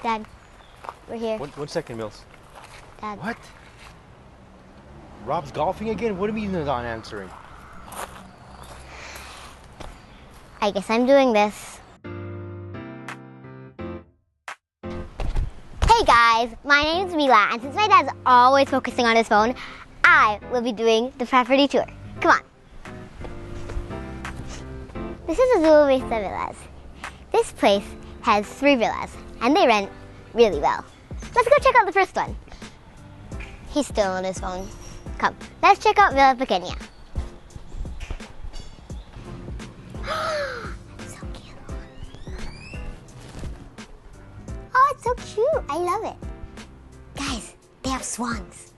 Dad, we're here. One second, Mills. Dad. What? Rob's golfing again? What do you mean he's not answering? I guess I'm doing this. Hey guys, my name's Mila, and since my dad's always focusing on his phone, I will be doing the property tour. Come on. This is Azul Vista Villas. This place has 3 villas, and they rent really well. Let's go check out the first one. He's still on his phone. Come, let's check out Villa Pequeña. So cute. Oh, it's so cute. I love it. Guys, they have swans.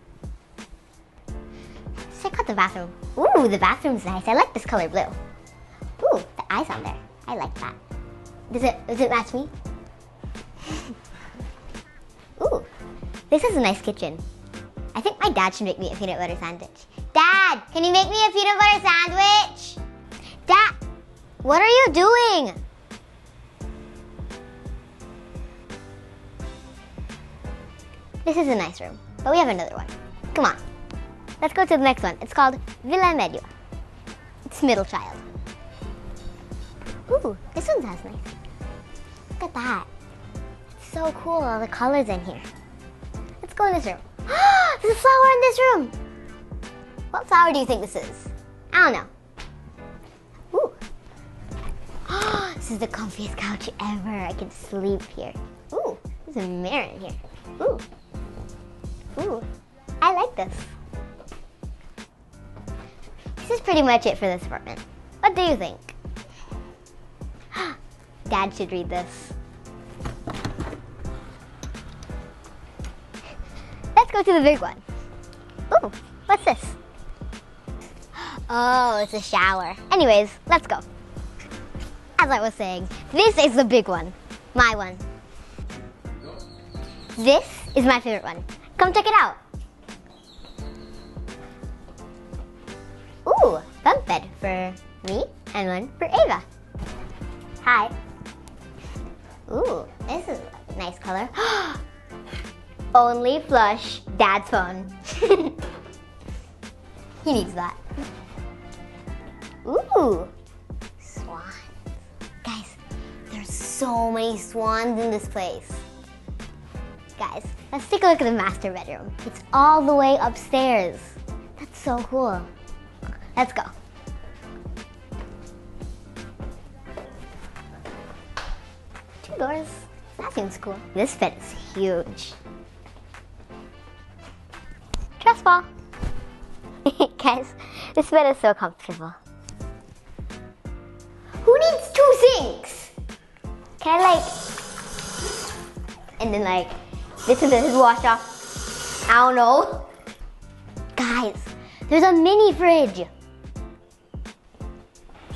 Let's check out the bathroom. Ooh, the bathroom's nice. I like this color blue. Ooh, the eyes on there. I like that. Does it match me? Ooh, this is a nice kitchen. I think my dad should make me a peanut butter sandwich. Dad, can you make me a peanut butter sandwich? Dad, what are you doing? This is a nice room, but we have another one. Come on, let's go to the next one. It's called Villa Medio. It's middle child. Ooh, this one sounds nice. Look at that. It's so cool, all the colors in here. Let's go in this room. There's a flower in this room. What flower do you think this is? I don't know. Ooh. This is the comfiest couch ever. I can sleep here. Ooh, there's a mirror in here. Ooh. Ooh, I like this. This is pretty much it for this apartment. What do you think? Dad should read this. Let's go to the big one. Ooh, what's this? Oh, it's a shower. Anyways, let's go. As I was saying, this is the big one. My one. This is my favorite one. Come check it out. Ooh, bunk bed for me and one for Ava. Hi. Ooh, this is a nice color. Only flush Dad's phone. He needs that. Ooh, swans. Guys, there's so many swans in this place. Guys, let's take a look at the master bedroom. It's all the way upstairs. That's so cool. Let's go. Two doors. That seems cool. This bed is huge. Trust fall. Guys, this bed is so comfortable. Who needs 2 sinks? Can I and then this is washed off? I don't know. Guys, there's a mini fridge.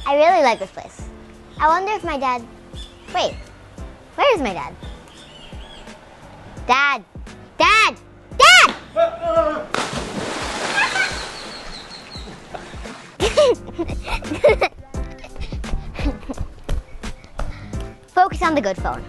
I really like this place. I wonder if my dad, wait, where is my dad? Dad, Dad, Dad! Focus on the good phone.